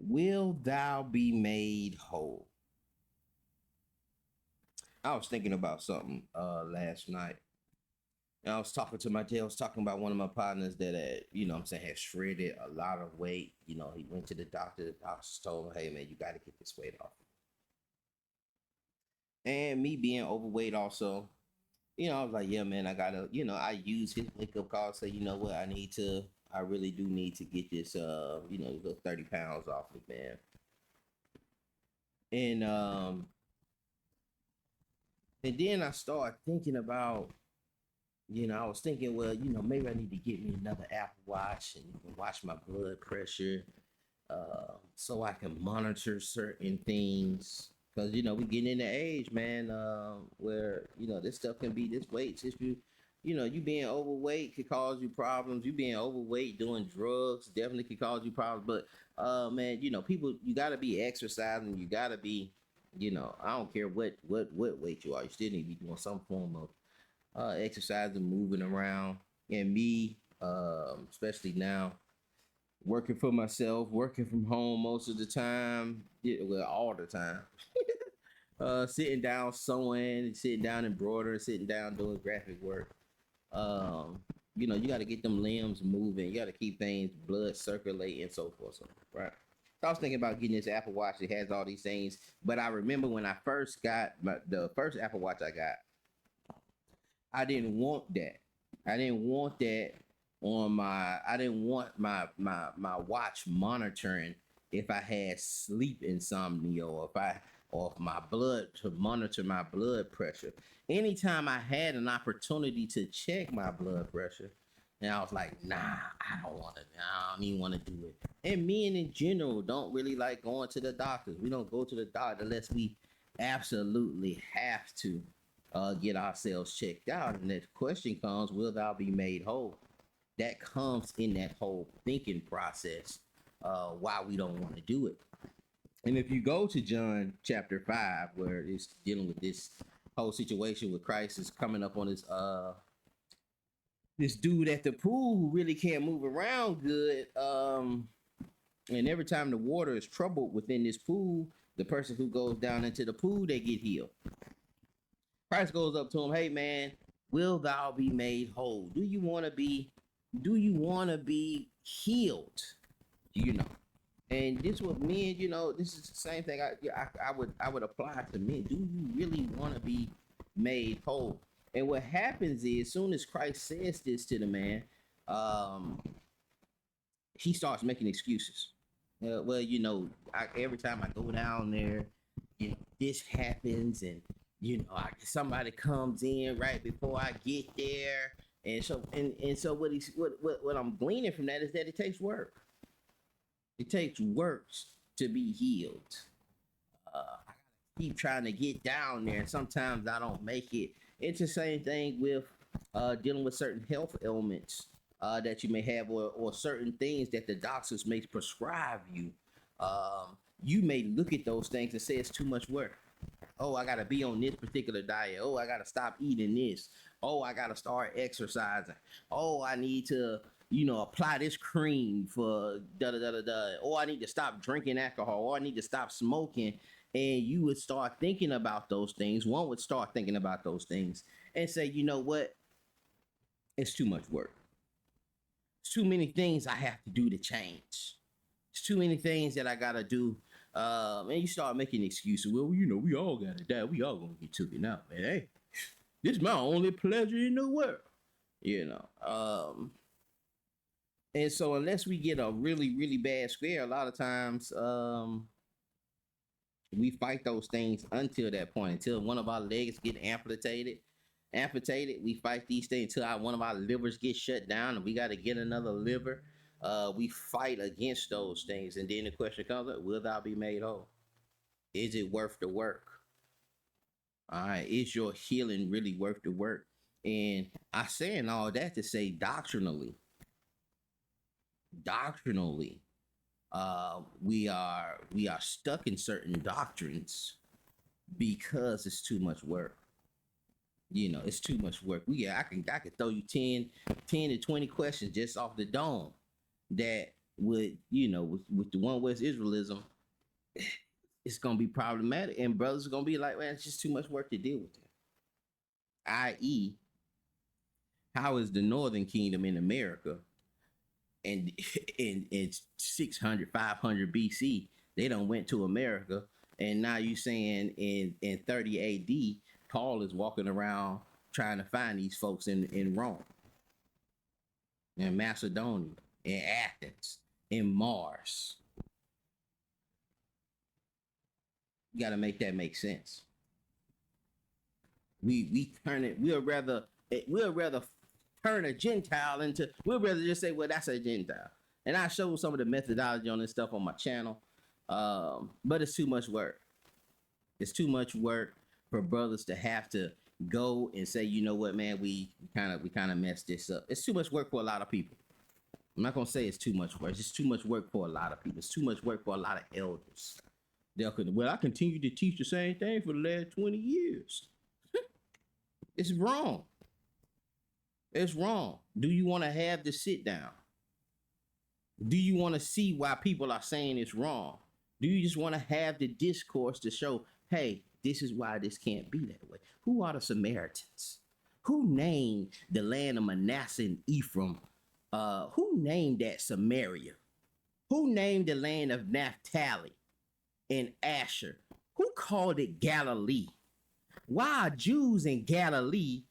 Will thou be made whole? I was thinking about something last night. And I was talking to my dad. I was talking about one of my partners that had, I'm saying, had shredded a lot of weight. He went to the doctor. The doctor told him, hey man, you gotta get this weight off. And me being overweight also, I was like, yeah, man, I gotta, I use his wake up call, say, you know what, I really do need to get this little 30 pounds off me, man. And and then I started thinking about, I was thinking, well, maybe I need to get me another Apple Watch and watch my blood pressure, so I can monitor certain things. Because we getting in the age, man, where this stuff can be this weight. If you being overweight could cause you problems. You being overweight doing drugs definitely could cause you problems. But man, people, you got to be exercising. You got to be, I don't care what weight you are. You still need to be doing some form of exercising, moving around. And me, especially now, working for myself, working from home most of the time, yeah, well, all the time. Sitting down sewing, sitting down embroidering, sitting down doing graphic work. Um, you got to get them limbs moving. You got to keep things blood circulating and so forth. So, right. So I was thinking about getting this Apple Watch. It has all these things, but I remember when I first got the first Apple Watch I got, I didn't want that. I didn't want that on my. I didn't want my watch monitoring if I had sleep insomnia or if my blood to monitor my blood pressure. Anytime I had an opportunity to check my blood pressure, and I was like, nah, I don't want to. I don't even want to do it. And men in general don't really like going to the doctors. We don't go to the doctor unless we absolutely have to get ourselves checked out. And the question comes, will thou be made whole? That comes in that whole thinking process, why we don't want to do it. And if you go to John chapter 5, where it's dealing with this whole situation with Christ is coming up on this dude at the pool who really can't move around good. And every time the water is troubled within this pool, the person who goes down into the pool, they get healed. Christ goes up to him, hey man, will thou be made whole? Do you want to be healed? You know. And this what men, this is the same thing I would apply to men. Do you really want to be made whole? And what happens is, as soon as Christ says this to the man, um, he starts making excuses. Well, every time I go down there, this happens, and somebody comes in right before I get there, and so what I'm gleaning from that is that it takes work. It takes works to be healed. I gotta keep trying to get down there, and sometimes I don't make it. It's the same thing with dealing with certain health ailments that you may have, or certain things that the doctors may prescribe you. You may look at those things and say it's too much work. Oh, I gotta be on this particular diet. Oh, I gotta stop eating this. Oh, I gotta start exercising. Oh, I need to, apply this cream for da da da da da. Oh, I need to stop drinking alcohol. Oh, I need to stop smoking. And you would start thinking about those things. One would start thinking about those things and say, you know what? It's too much work. It's too many things I have to do to change. It's too many things that I gotta do. And you start making excuses. Well, we all gotta die. We all gonna get taken out, man. Hey, this is my only pleasure in the world. You know. And so unless we get a really, really bad scare, a lot of times we fight those things until that point, until one of our legs get amputated. We fight these things until one of our livers get shut down and we got to get another liver. We fight against those things, and then the question comes up, will thou be made whole? Is it worth the work? All right, is your healing really worth the work? And I saying all that to say, doctrinally, we are stuck in certain doctrines because it's too much work. It's too much work. I can throw you 10 to 20 questions just off the dome that with with the one West Israelism, it's gonna be problematic, and brothers are gonna be like, man, it's just too much work to deal with that. I.e., how is the Northern Kingdom in America and in 600, 500 BC, they don't went to America, and now you saying in 30 AD, Paul is walking around trying to find these folks in Rome, in Macedonia, in Athens, in Mars. You got to make that make sense. We turn it. We'll rather turn a Gentile into. We'll rather just say, well, that's a Gentile. And I showed some of the methodology on this stuff on my channel, but it's too much work. It's too much work for brothers to have to go and say, you know what, man, we kind of messed this up. It's too much work for a lot of people. I'm not gonna say it's too much work. It's just too much work for a lot of people. It's too much work for a lot of elders. Well, I continue to teach the same thing for the last 20 years. It's wrong. It's wrong. Do you want to have the sit down? Do you want to see why people are saying it's wrong? Do you just want to have the discourse to show, hey, this is why this can't be that way? Who are the Samaritans? Who named the land of Manasseh and Ephraim? Who named that Samaria? Who named the land of Naphtali and Asher? Who called it Galilee? Why are Jews in Galilee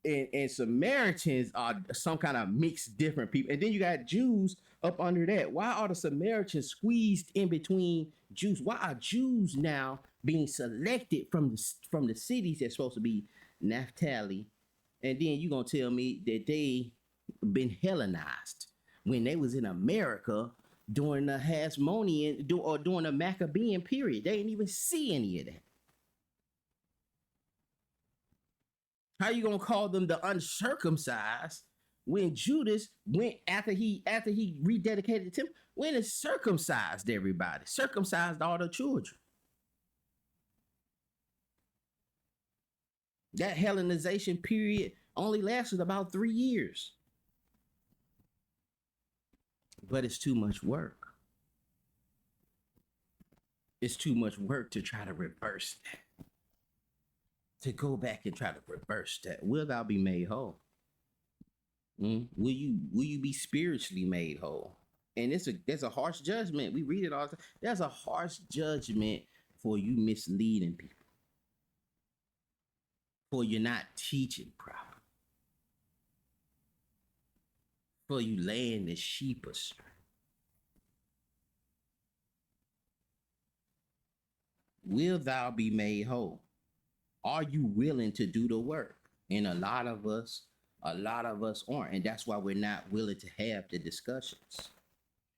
and Samaritans are some kind of mixed different people? And then you got Jews up under that. Why are the Samaritans squeezed in between Jews? Why are Jews now being selected from the cities that's supposed to be Naphtali? And then you're going to tell me that they been Hellenized when they was in America during the Hasmonean or during the Maccabean period. They didn't even see any of that. How you gonna call them the uncircumcised when Judas went after he rededicated the temple, went and circumcised everybody, circumcised all the children? That Hellenization period only lasted about 3 years. But it's too much work. It's too much work to try to reverse that. To go back and try to reverse that. Will thou be made whole? Will you be spiritually made whole? And there's a harsh judgment. We read it all the time. There's a harsh judgment for you misleading people. For you not teaching properly. For you laying the sheep astray. Will thou be made whole? Are you willing to do the work? And a lot of us aren't, and that's why we're not willing to have the discussions.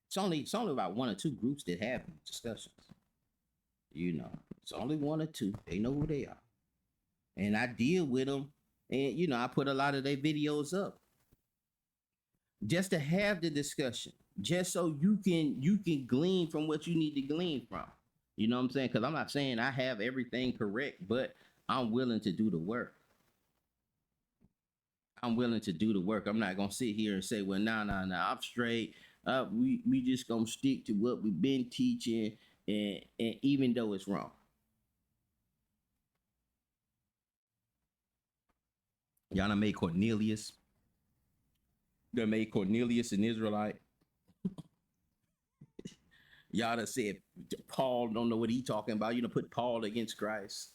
It's only about one or two groups that have discussions. It's only one or two. They know who they are, and I deal with them, and I put a lot of their videos up just to have the discussion, just so you can glean from what you need to glean from. You know what I'm saying? Because I'm not saying I have everything correct, but I'm willing to do the work. I'm willing to do the work. I'm not gonna sit here and say, well, nah, I'm straight. We just gonna stick to what we've been teaching, and even though it's wrong. Y'all done made Cornelius. They made Cornelius an Israelite. Y'all done said Paul don't know what he talking about. Put Paul against Christ.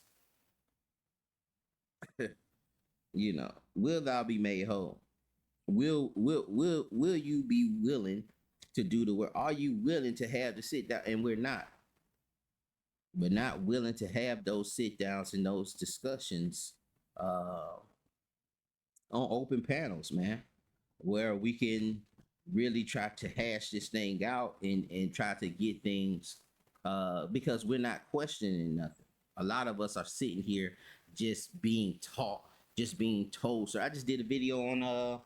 Will thou be made whole? Will you be willing to do the work? Are you willing to have to sit down? And we're not. We're not willing to have those sit downs and those discussions on open panels, man, where we can really try to hash this thing out and try to get things because we're not questioning nothing. A lot of us are sitting here just being taught, just being told. So I just did a video on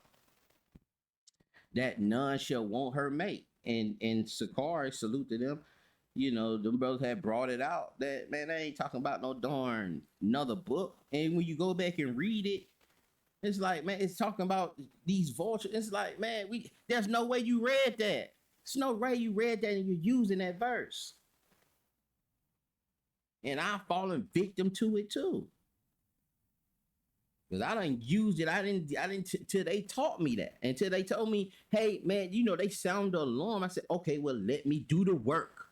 that none shall want her mate. And Sakari, salute to them. Them brothers had brought it out that, man, they ain't talking about no darn another book. And when you go back and read it, it's like, man, it's talking about these vultures. It's like, man, there's no way you read that. There's no way you read that and you're using that verse. And I've fallen victim to it too. Because I didn't use it. I didn't till they taught me that. Until they told me, hey man, they sound the alarm. I said, okay, well, let me do the work.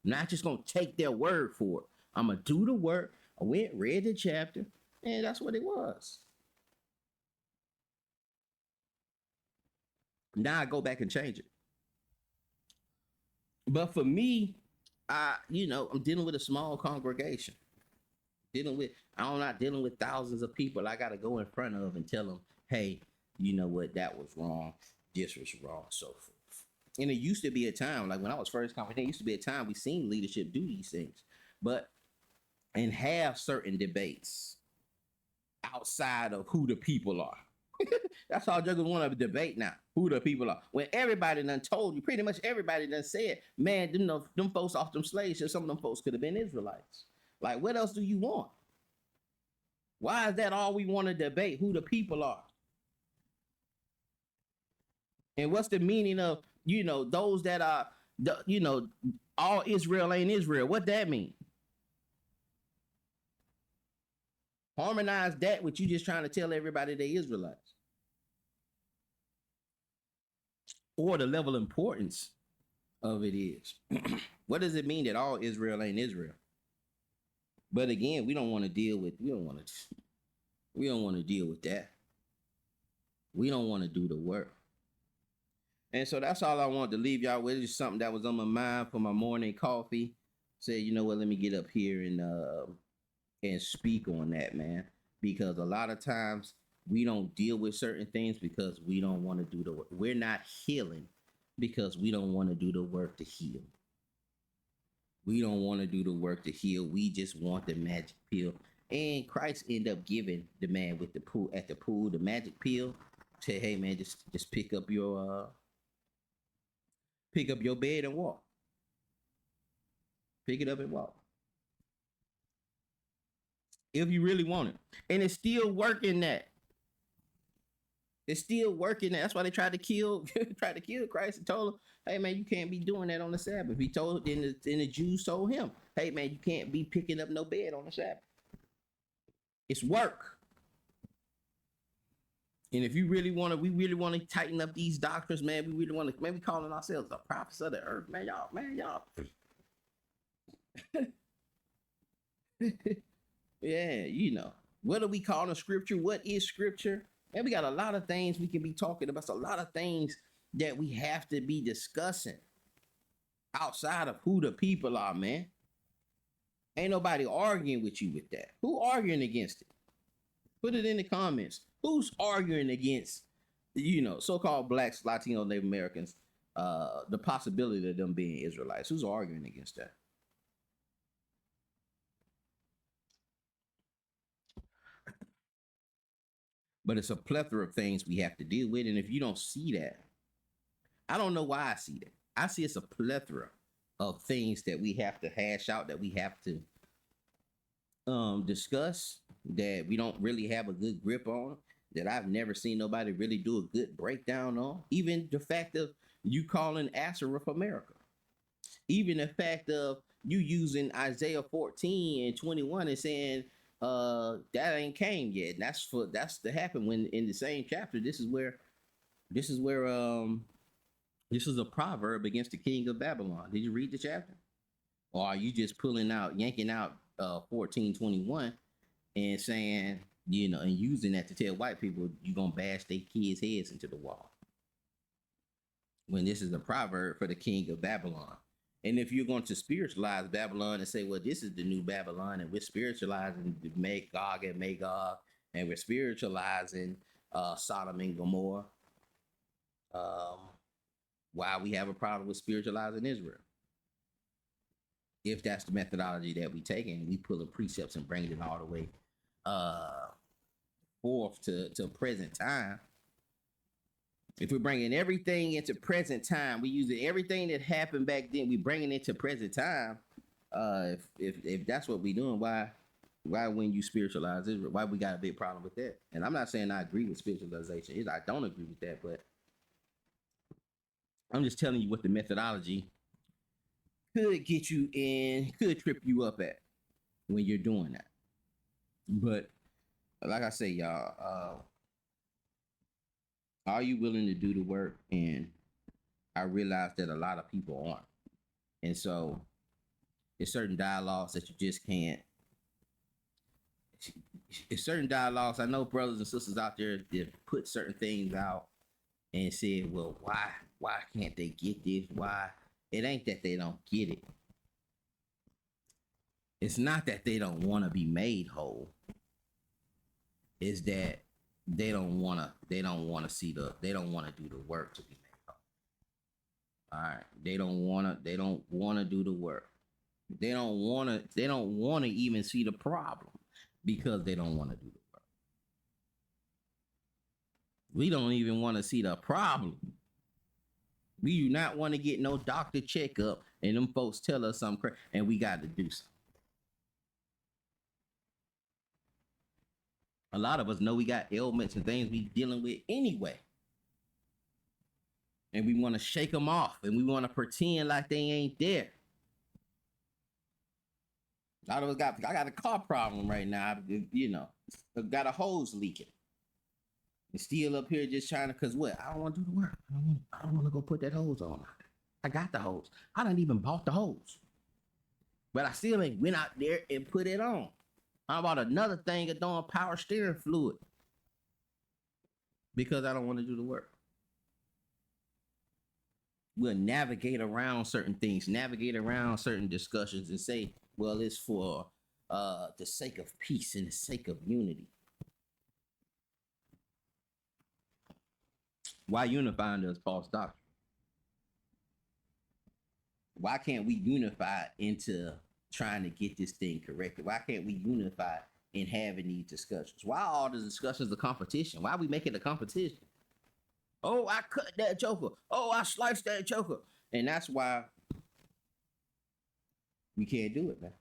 I'm not just gonna take their word for it. I'm gonna do the work. I went, read the chapter, and that's what it was. Now I go back and change it. But for me, I'm dealing with a small congregation. I'm not dealing with thousands of people I got to go in front of and tell them, hey, you know what, that was wrong, this was wrong, so forth. And it used to be a time, like when I was first coming, it used to be a time we seen leadership do these things, but and have certain debates outside of who the people are. That's all jokers want to debate now. Who the people are. When everybody done told you, pretty much everybody done said, man, them folks off them slave ships, some of them folks could have been Israelites. Like, what else do you want? Why is that all we want to debate? Who the people are? And what's the meaning of, those that are, all Israel ain't Israel? What that mean? Harmonize that with you just trying to tell everybody they Israelites. Or the level of importance of it is. What does it mean that all Israel ain't Israel? But again, we don't want to deal with that. We don't want to do the work. And so that's all I wanted to leave y'all with. It's just something that was on my mind for my morning coffee. Said, you know what, let me get up here and speak on that, man. Because a lot of times we don't deal with certain things because we don't want to do the work. We're not healing because we don't want to do the work to heal. We don't want to do the work to heal. We just want the magic pill. And Christ ended up giving the man with the pool at the pool the magic pill. Say, hey man, just pick up your bed and walk. Pick it up and walk. If you really want it. And it's still working that. It's still working that. That's why they tried to kill Christ and told him, hey man, you can't be doing that on the Sabbath. He told, and the Jews told him, hey man, you can't be picking up no bed on the Sabbath. It's work. And if we really want to tighten up these doctrines, man, we really want to, maybe calling ourselves the prophets of the earth, man, y'all. Yeah, what are we calling scripture? What is scripture? And we got a lot of things we can be talking about. It's a lot of things that we have to be discussing outside of who the people are, man. Ain't nobody arguing with you with that. Who arguing against it? Put it in the comments. Who's arguing against, so-called blacks, Latino, Native Americans, the possibility of them being Israelites? Who's arguing against that? But it's a plethora of things we have to deal with. And if you don't see that, I don't know why I see that. I see it's a plethora of things that we have to hash out, that we have to discuss, that we don't really have a good grip on, that I've never seen nobody really do a good breakdown on. Even the fact of you calling Asherah America. Even the fact of you using Isaiah 14 and 21 and saying that ain't came yet. And that's to happen when in the same chapter, this is a proverb against the king of Babylon. Did you read the chapter? Or are you just yanking out 14:21 and saying, and using that to tell white people you're gonna bash their kids' heads into the wall? When this is a proverb for the king of Babylon. And if you're going to spiritualize Babylon and say, well, this is the new Babylon, and we're spiritualizing Gog and Magog, and we're spiritualizing Sodom and Gomorrah, why we have a problem with spiritualizing Israel? If that's the methodology that we take, and we pull the precepts and bring it all the way forth to present time. If we're bringing everything into present time, we using everything that happened back then, we bringing it to present time. If that's what we doing, why when you spiritualize Israel, why we got a big problem with that? And I'm not saying I agree with spiritualization. I don't agree with that, but I'm just telling you what the methodology could get you in, could trip you up at when you're doing that. But like I say, y'all, are you willing to do the work? And I realize that a lot of people aren't. And so there's certain dialogues that you just can't. It's certain dialogues. I know brothers and sisters out there that put certain things out and said, well, why can't they get this? Why? It ain't that they don't get it. It's not that they don't want to be made whole. It's that they don't want to they don't want to do the work to be made whole. All right. They don't want to do the work. They don't want to even see the problem because they don't want to do the work. We don't even want to see the problem. We do not want to get no doctor checkup and them folks tell us something and we got to do something. A lot of us know we got ailments and things we dealing with anyway. And we want to shake them off and we want to pretend like they ain't there. A lot of us I got a car problem right now. I got a hose leaking. And still up here just trying to, cause what? I don't want to do the work. I don't want to go put that hose on. I got the hose. I done even bought the hose. But I still ain't went out there and put it on. I bought another thing of doing power steering fluid. Because I don't want to do the work. We'll navigate around certain things, navigate around certain discussions and say, well, it's for the sake of peace and the sake of unity. Why unifying does false doctrine? Why can't we unify into trying to get this thing corrected? Why can't we unify in having these discussions? Why are all the discussions a competition? Why are we making a competition? Oh, I cut that joker. Oh, I sliced that joker. And that's why we can't do it, man.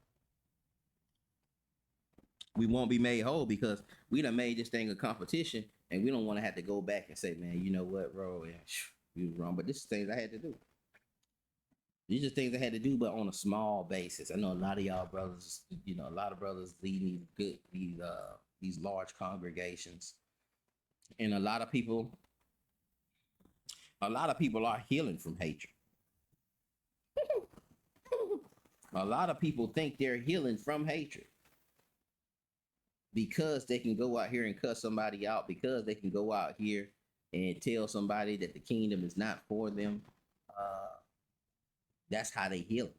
We won't be made whole because we done made this thing a competition and we don't want to have to go back and say, man, you know what, bro? Yeah, you was wrong. But this is things I had to do. These are things I had to do, but on a small basis. I know a lot of y'all brothers, a lot of brothers lead these large congregations. And a lot of people are healing from hatred. A lot of people think they're healing from hatred because they can go out here and cuss somebody out, because they can go out here and tell somebody that the kingdom is not for them. That's how they heal.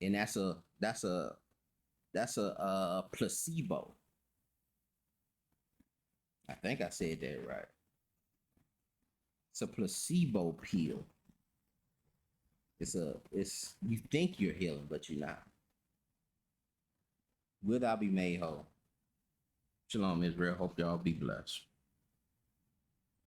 And that's a placebo. I think I said that right. It's a placebo pill. It's you think you're healing, but you're not. Will thou be made whole? Shalom, Israel. Hope y'all be blessed.